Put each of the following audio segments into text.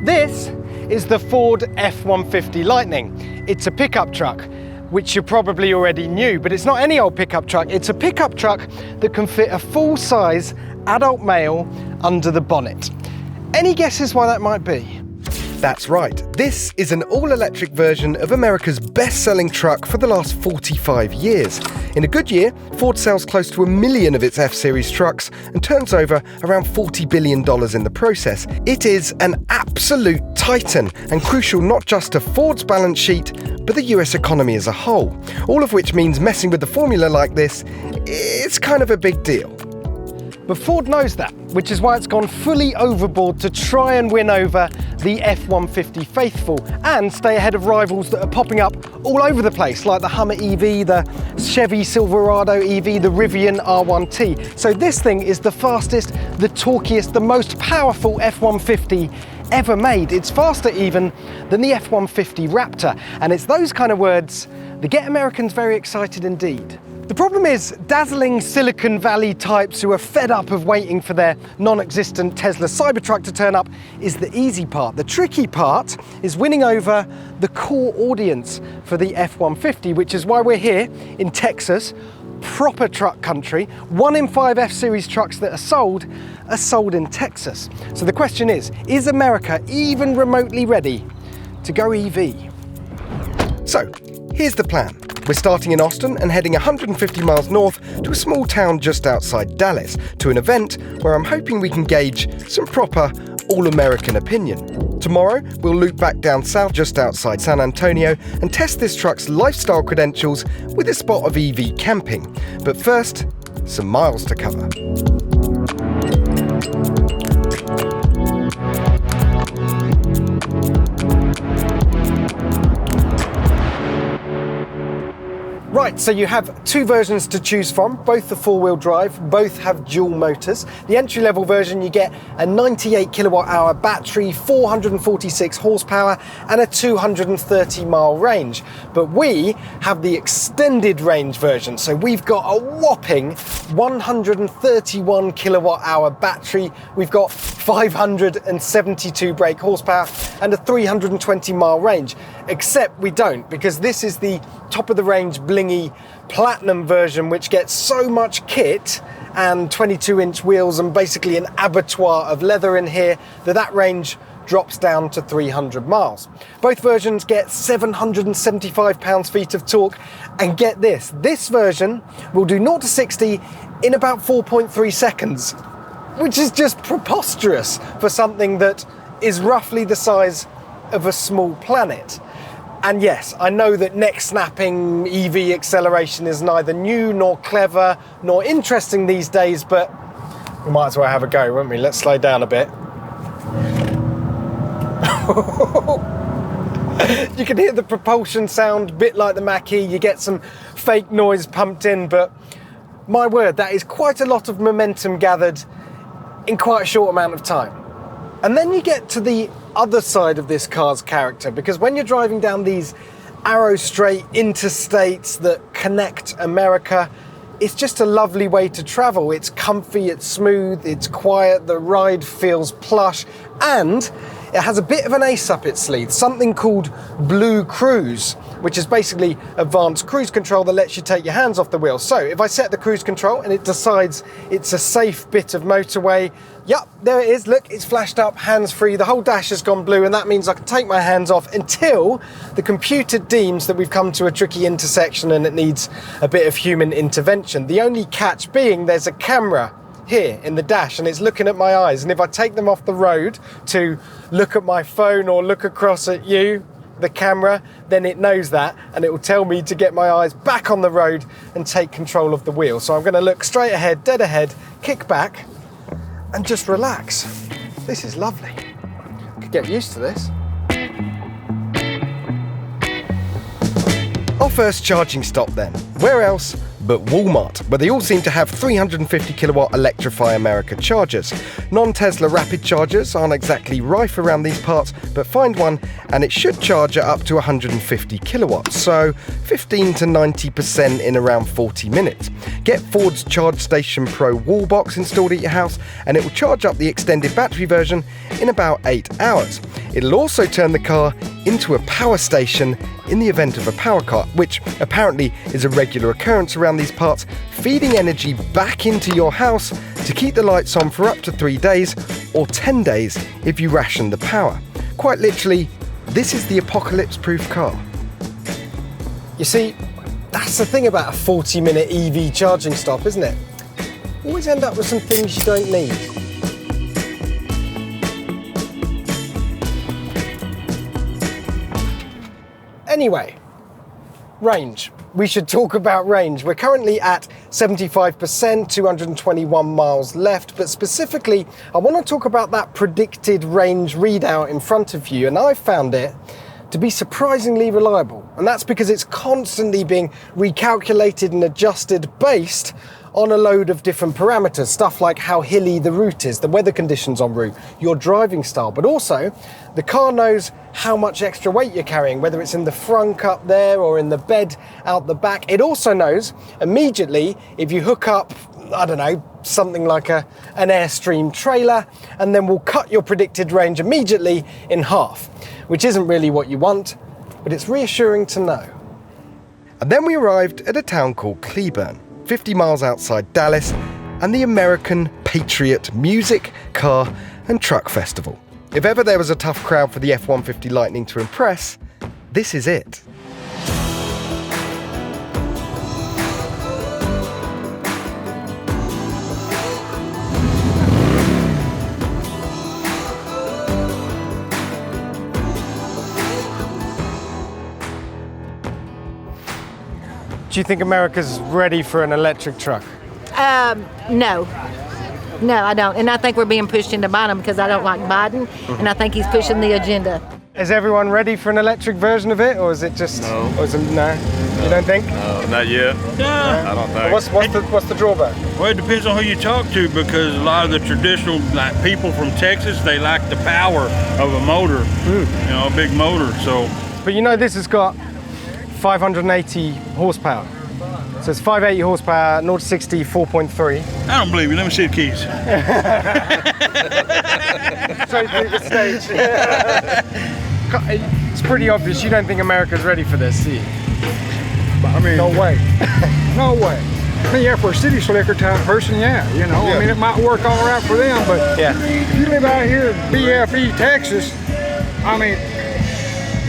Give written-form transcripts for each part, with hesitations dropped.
This is the Ford F-150 Lightning. It's a pickup truck, which you probably already knew, but it's not any old pickup truck. It's a pickup truck that can fit a full-size adult male under the bonnet. Any guesses why that might be? That's right, this is an all-electric version of America's best-selling truck for the last 45 years. In a good year, Ford sells close to 1 million of its F-Series trucks and turns over around $40 billion in the process. It is an absolute titan and crucial not just to Ford's balance sheet, but the US economy as a whole. All of which means messing with the formula like this, it's kind of a big deal. But Ford knows that, which is why it's gone fully overboard to try and win over the F-150 faithful and stay ahead of rivals that are popping up all over the place, like the Hummer EV, the Chevy Silverado EV, the Rivian R1T. So this thing is the fastest, the torquiest, the most powerful F-150 ever made. It's faster even than the F-150 Raptor. And it's those kind of words that get Americans very excited indeed. The problem is, dazzling Silicon Valley types who are fed up of waiting for their non-existent Tesla Cybertruck to turn up is the easy part. The tricky part is winning over the core audience for the F-150, which is why we're here in Texas, proper truck country. 1 in 5 F-Series trucks that are sold in Texas. So the question is America even remotely ready to go EV? So, here's the plan. We're starting in Austin and heading 150 miles north to a small town just outside Dallas, to an event where I'm hoping we can gauge some proper all-American opinion. Tomorrow, we'll loop back down south just outside San Antonio and test this truck's lifestyle credentials with a spot of EV camping. But first, some miles to cover. Right, so you have 2 versions to choose from, both the 4-wheel drive, both have dual motors. The entry-level version, you get a 98 kilowatt-hour battery, 446 horsepower, and a 230-mile range. But we have the extended range version, so we've got a whopping 131 kilowatt-hour battery, we've got 572 brake horsepower, and a 320-mile range. Except we don't, because this is the top-of-the-range blingy platinum version, which gets so much kit and 22-inch wheels and basically an abattoir of leather in here that range drops down to 300 miles. Both versions get 775 pounds-feet of torque, and get this version will do 0 to 60 in about 4.3 seconds, which is just preposterous for something that is roughly the size of a small planet. And yes, I know that neck-snapping EV acceleration is neither new nor clever nor interesting these days, but we might as well have a go, won't we? Let's slow down a bit. You can hear the propulsion sound, a bit like the Mach-E. You get some fake noise pumped in, but my word, that is quite a lot of momentum gathered in quite a short amount of time. And then you get to the other side of this car's character, because when you're driving down these arrow straight interstates that connect America, it's just a lovely way to travel. It's comfy, it's smooth, it's quiet, the ride feels plush, and it has a bit of an ace up its sleeve, something called Blue Cruise, which is basically advanced cruise control that lets you take your hands off the wheel. So if I set the cruise control and it decides it's a safe bit of motorway, yep, there it is, look, it's flashed up, hands-free, the whole dash has gone blue, and that means I can take my hands off until the computer deems that we've come to a tricky intersection and it needs a bit of human intervention. The only catch being there's a camera here in the dash and it's looking at my eyes, and if I take them off the road to look at my phone or look across at you, the camera, then it knows that and it will tell me to get my eyes back on the road and take control of the wheel. So I'm going to look straight ahead, dead ahead, kick back and just relax. This is lovely. Could get used to this. Our first charging stop then. Where else but Walmart, where they all seem to have 350 kilowatt Electrify America chargers. Non-Tesla rapid chargers aren't exactly rife around these parts, but find one and it should charge at up to 150 kilowatts, so 15 to 90% in around 40 minutes. Get Ford's Charge Station Pro wall box installed at your house and it will charge up the extended battery version in about 8 hours. It'll also turn the car into a power station in the event of a power cut, which apparently is a regular occurrence around these parts, feeding energy back into your house to keep the lights on for up to 3 days or 10 days if you ration the power. Quite literally, this is the apocalypse-proof car. You see, that's the thing about a 40-minute EV charging stop, isn't it? Always end up with some things you don't need. Anyway, range. We should talk about range. We're currently at 75%, 221 miles left, but specifically, I want to talk about that predicted range readout in front of you, and I found it to be surprisingly reliable. And that's because it's constantly being recalculated and adjusted based on a load of different parameters, stuff like how hilly the route is, the weather conditions en route, your driving style, but also the car knows how much extra weight you're carrying, whether it's in the frunk up there or in the bed out the back. It also knows immediately if you hook up, I don't know, something like an Airstream trailer, and then will cut your predicted range immediately in half, which isn't really what you want, but it's reassuring to know. And then we arrived at a town called Cleburne, 50 miles outside Dallas, and the American Patriot Music, Car and Truck Festival. If ever there was a tough crowd for the F-150 Lightning to impress, this is it. Do you think America's ready for an electric truck? No. No, I don't. And I think we're being pushed into Biden because I don't like Biden, and I think he's pushing the agenda. Is everyone ready for an electric version of it, or is it just... No. Or is it, no? You don't think? No, not yet. Yeah. I don't think. What's the drawback? Well, it depends on who you talk to, because a lot of the traditional people from Texas, they like the power of a motor, you know, a big motor. So. But you know, this has got 580 horsepower. So it's 580 horsepower, 0 to 60, 4.3. I don't believe you. Let me see the keys. Straight through the stage. It's pretty obvious you don't think America's ready for this, do you? I mean, No way. no way. I mean, yeah, for a city slicker type person, yeah, you know. Yeah. I mean, it might work all right for them, but Yeah. if you live out here in BFE, Texas, I mean,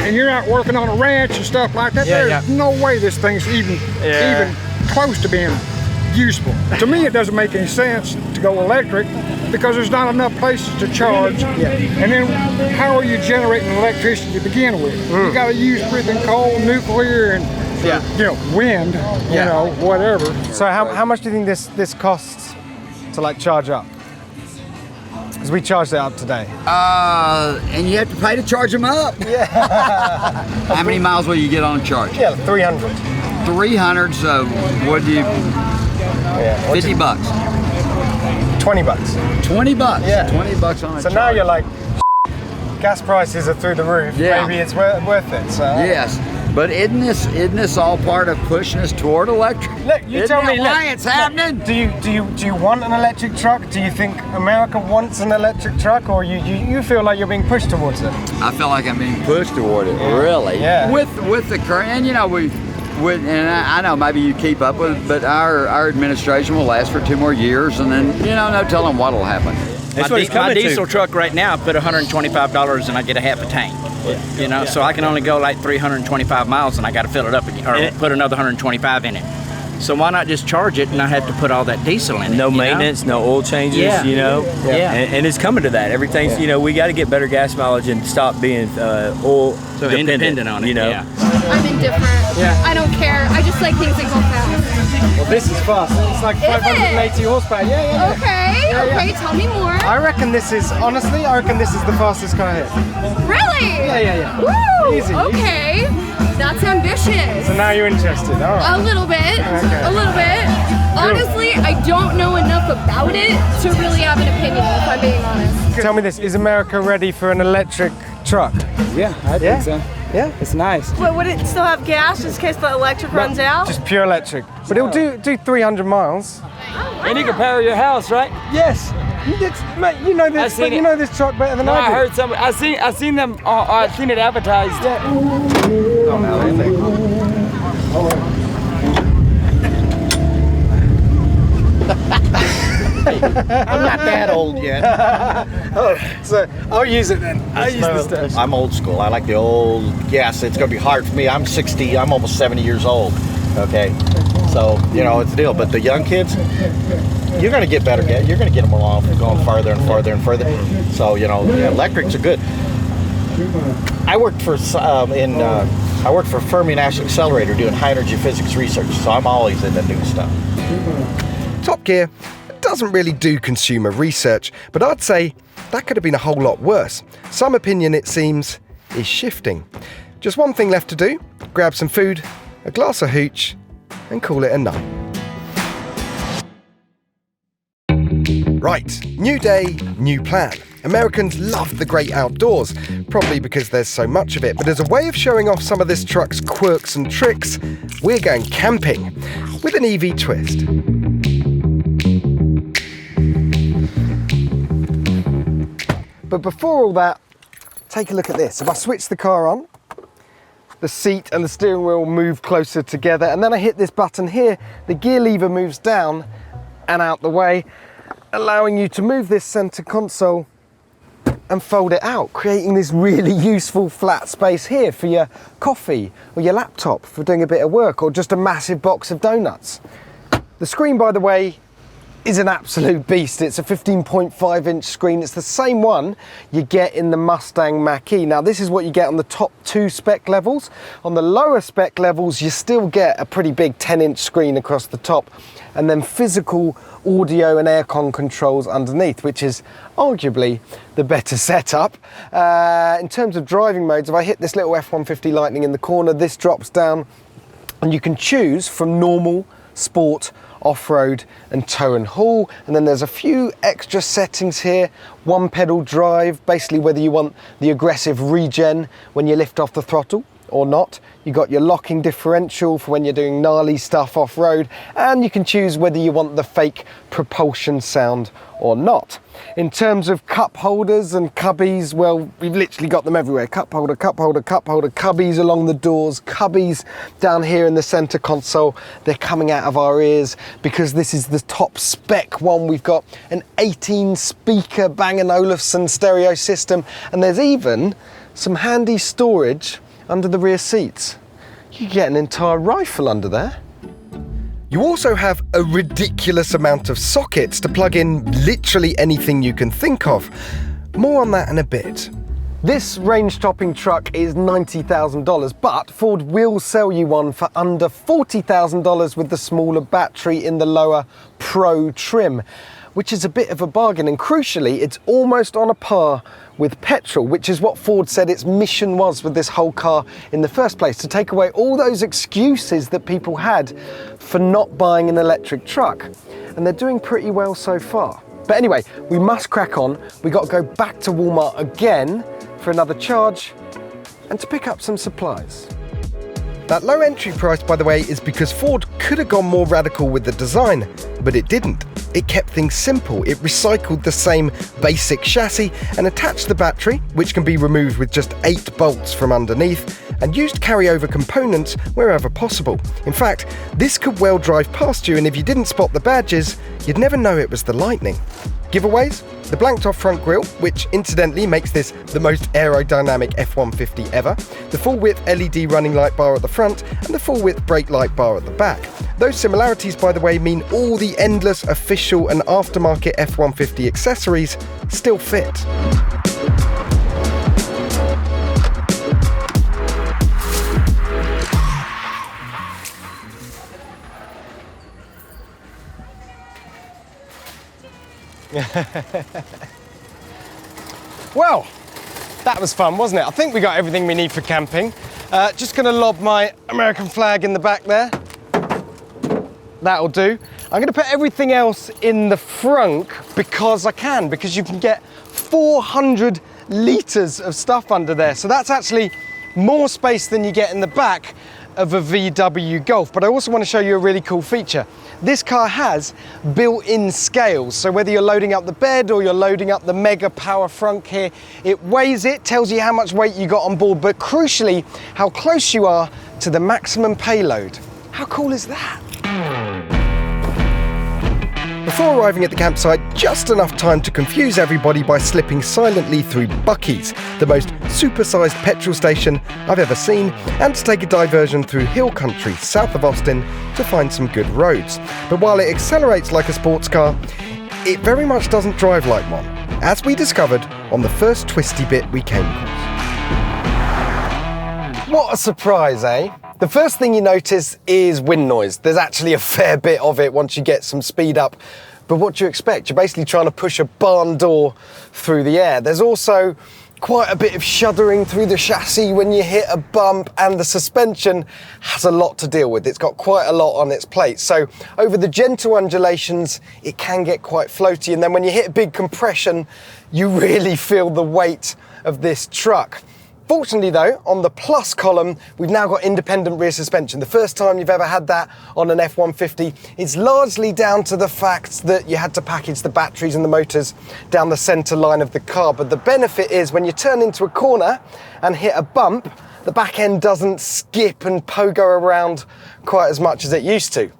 and you're out working on a ranch and stuff like that, Yeah, there's no way this thing's even close to being useful. To me, it doesn't make any sense to go electric because there's not enough places to charge. And then how are you generating electricity to begin with? You got to use everything coal, nuclear, and you know, wind, you know, whatever. So how much do you think this costs to like charge up? Because we charged it up today. And you have to pay to charge them up. Yeah. How many miles will you get on a charge? Yeah, 300. 300, so what do you, Yeah. 50 bucks? 20 bucks. 20 bucks? Yeah. 20 bucks on a So charge. now you're like, gas prices are through the roof. Yeah. Maybe it's worth it. So. Yes, but isn't this all part of pushing us toward electric? Look, you Isn't tell that me. why Look, it's happening? Do you want an electric truck? Do you think America wants an electric truck, or you feel like you're being pushed towards it? I feel like I'm being pushed toward it, really. Yeah. With the current, and you know, and I know maybe you keep up with it, but our administration will last for 2 more years, and then, you know, no telling what'll happen. That's what it's my diesel truck right now, I put $125 and I get a half a tank. You know, so I can only go like 325 miles and I got to fill it up again, or put another 125 in it. So why not just charge it and not have to put all that diesel in it? No maintenance, no oil changes, you know. Yeah. And it's coming to that. Everything's, you know, we got to get better gas mileage and stop being oil So independent on it, you know. Yeah. I'm indifferent. Yeah. I don't care. I just like things that go fast. Well, this is fast. It's like 580 horsepower. Yeah. Okay, tell me more. I reckon this is the fastest car here. Really? Yeah. Woo! Easy. Okay. That's ambitious. So now you're interested, all right. A little bit. Okay. A little bit. Honestly, I don't know enough about it to really have an opinion, if I'm being honest. Tell me this, is America ready for an electric truck? Yeah, I think so. Yeah? It's nice. Well, would it still have gas just in case the electric runs out? Just pure electric. But it'll do 300 miles. And you can power your house, right? Yes. Mate, you know this. You know this truck better than I do. I heard some. I seen them. I seen it advertised. Oh, no, really? I'm not that old yet. So I'll use it then. I'll use the steps. I'm old school. I like the old. Yes, it's going to be hard for me. I'm 60. I'm almost 70 years old. Okay, so you know it's the deal. But the young kids, you're going to get better. You're going to get them along, going farther and farther and further. So you know, electrics are good. I worked for Fermi National Accelerator doing high energy physics research. So I'm always into new stuff. Top Gear doesn't really do consumer research, but I'd say that could have been a whole lot worse. Some opinion, it seems, is shifting. Just one thing left to do: grab some food, a glass of hooch, and call it a night. Right, new day, new plan. Americans love the great outdoors, probably because there's so much of it, but as a way of showing off some of this truck's quirks and tricks, we're going camping with an EV twist. But before all that, take a look at this. If I switch the car on, the seat and the steering wheel move closer together, and then I hit this button here, the gear lever moves down and out the way, allowing you to move this center console and fold it out, creating this really useful flat space here for your coffee or your laptop for doing a bit of work, or just a massive box of donuts. The screen, by the way, is an absolute beast. It's a 15.5 inch screen. It's the same one you get in the Mustang Mach-E. Now this is what you get on the top 2 spec levels. On the lower spec levels you still get a pretty big 10-inch screen across the top, and then physical audio and aircon controls underneath, which is arguably the better setup. In terms of driving modes, if I hit this little F-150 Lightning in the corner, this drops down and you can choose from normal, sport, off-road and tow and haul, and then there's a few extra settings here. One pedal drive, basically whether you want the aggressive regen when you lift off the throttle or not. You got your locking differential for when you're doing gnarly stuff off-road, and you can choose whether you want the fake propulsion sound or not. In terms of cup holders and cubbies, well, we've literally got them everywhere. Cup holder, cup holder, cup holder, cubbies along the doors, cubbies down here in the center console. They're coming out of our ears because this is the top spec one. We've got an 18 speaker Bang & Olufsen stereo system, and there's even some handy storage under the rear seats. You can get an entire rifle under there. You also have a ridiculous amount of sockets to plug in literally anything you can think of. More on that in a bit. This range-topping truck is $90,000, but Ford will sell you one for under $40,000 with the smaller battery in the lower Pro trim, which is a bit of a bargain, and crucially, it's almost on a par with petrol, which is what Ford said its mission was with this whole car in the first place, to take away all those excuses that people had for not buying an electric truck. And they're doing pretty well so far. But anyway, we must crack on. We got to go back to Walmart again for another charge and to pick up some supplies. That low entry price, by the way, is because Ford could have gone more radical with the design, but it didn't. It kept things simple. It recycled the same basic chassis and attached the battery, which can be removed with just 8 bolts from underneath, and used carryover components wherever possible. In fact, this could well drive past you, and if you didn't spot the badges, you'd never know it was the Lightning. Giveaways? The blanked off front grille, which incidentally makes this the most aerodynamic F-150 ever, the full width LED running light bar at the front, and the full width brake light bar at the back. Those similarities, by the way, mean all the endless official and aftermarket F-150 accessories still fit. Well, that was fun, wasn't it? I think we got everything we need for camping. Just gonna lob my American flag in the back there. That'll do. I'm gonna put everything else in the frunk because I can, because you can get 400 litres of stuff under there. So that's actually more space than you get in the back of a VW Golf. But I also want to show you a really cool feature. This car has built-in scales. So whether you're loading up the bed or you're loading up the Mega Power Frunk here, it weighs it, tells you how much weight you got on board, but crucially, how close you are to the maximum payload. How cool is that? Before arriving at the campsite, just enough time to confuse everybody by slipping silently through Bucky's, the most supersized petrol station I've ever seen, and to take a diversion through hill country south of Austin to find some good roads. But while it accelerates like a sports car, it very much doesn't drive like one, as we discovered on the first twisty bit we came across. What a surprise, eh? The first thing you notice is wind noise. There's actually a fair bit of it once you get some speed up. But what do you expect? You're basically trying to push a barn door through the air. There's also quite a bit of shuddering through the chassis when you hit a bump, and the suspension has a lot to deal with. It's got quite a lot on its plate. So over the gentle undulations, it can get quite floaty. And then when you hit a big compression, you really feel the weight of this truck. Fortunately though, on the plus column, we've now got independent rear suspension. The first time you've ever had that on an F-150. It's largely down to the fact that you had to package the batteries and the motors down the center line of the car. But the benefit is when you turn into a corner and hit a bump, the back end doesn't skip and pogo around quite as much as it used to.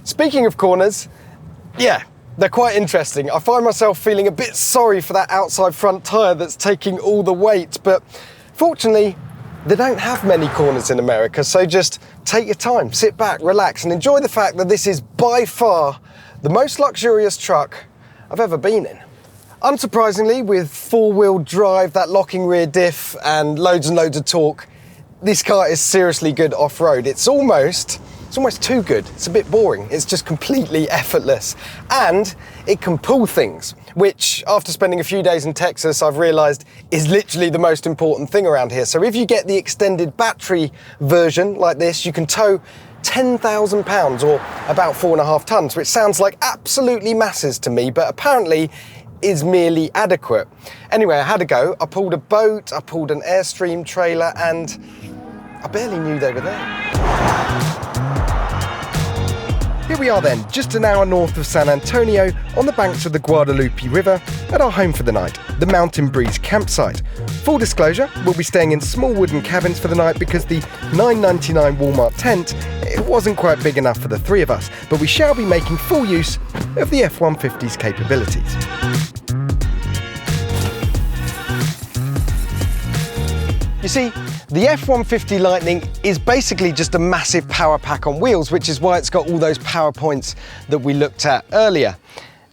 Speaking of corners, yeah, they're quite interesting. I find myself feeling a bit sorry for that outside front tyre that's taking all the weight, but fortunately, they don't have many corners in America, so just take your time, sit back, relax, and enjoy the fact that this is by far the most luxurious truck I've ever been in. Unsurprisingly, with four-wheel drive, that locking rear diff, and loads of torque, this car is seriously good off-road. It's almost too good. It's a bit boring. It's just completely effortless. And it can pull things, which after spending a few days in Texas, I've realized is literally the most important thing around here. So if you get the extended battery version like this, you can tow 10,000 pounds or about 4.5 tons, which sounds like absolutely masses to me, but apparently is merely adequate. Anyway, I had a go. I pulled a boat, I pulled an Airstream trailer, and I barely knew they were there. Here we are then, just an hour north of San Antonio, on the banks of the Guadalupe River, at our home for the night, the Mountain Breeze campsite. Full disclosure, we'll be staying in small wooden cabins for the night because the $9.99 Walmart tent, it wasn't quite big enough for the three of us, but we shall be making full use of the F-150's capabilities. You see, the F-150 Lightning is basically just a massive power pack on wheels, which is why it's got all those power points that we looked at earlier.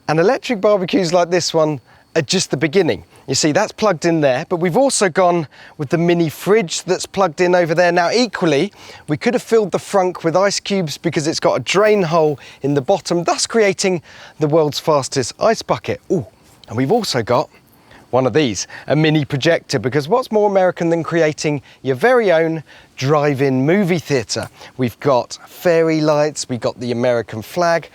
And electric barbecues like this one are just the beginning. You see, that's plugged in there, but we've also gone with the mini fridge that's plugged in over there. Now, equally, we could have filled the frunk with ice cubes because it's got a drain hole in the bottom, thus creating the world's fastest ice bucket. Ooh, and we've also got one of these, a mini projector, because what's more American than creating your very own drive-in movie theatre? We've got fairy lights, we've got the American flag,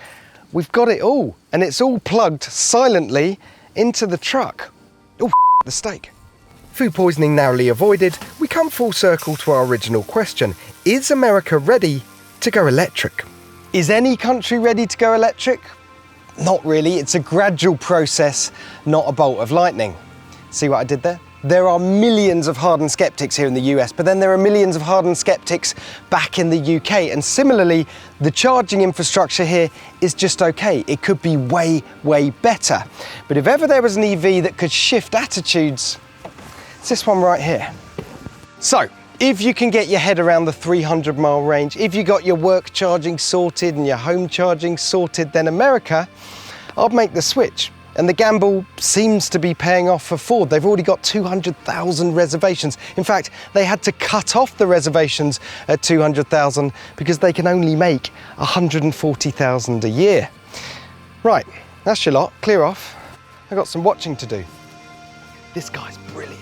we've got it all, and it's all plugged silently into the truck. Oh, the steak. Food poisoning narrowly avoided, we come full circle to our original question. Is America ready to go electric? Is any country ready to go electric? Not really, it's a gradual process, not a bolt of lightning. See what I did there? There are millions of hardened skeptics here in the US, but then there are millions of hardened skeptics back in the UK. And similarly, the charging infrastructure here is just okay. It could be way, way better. But if ever there was an EV that could shift attitudes, it's this one right here. So, if you can get your head around the 300-mile range, if you got your work charging sorted and your home charging sorted, then America, I'd make the switch. And the gamble seems to be paying off for Ford. They've already got 200,000 reservations. In fact, they had to cut off the reservations at 200,000 because they can only make 140,000 a year. Right, that's your lot, clear off. I've got some watching to do. This guy's brilliant.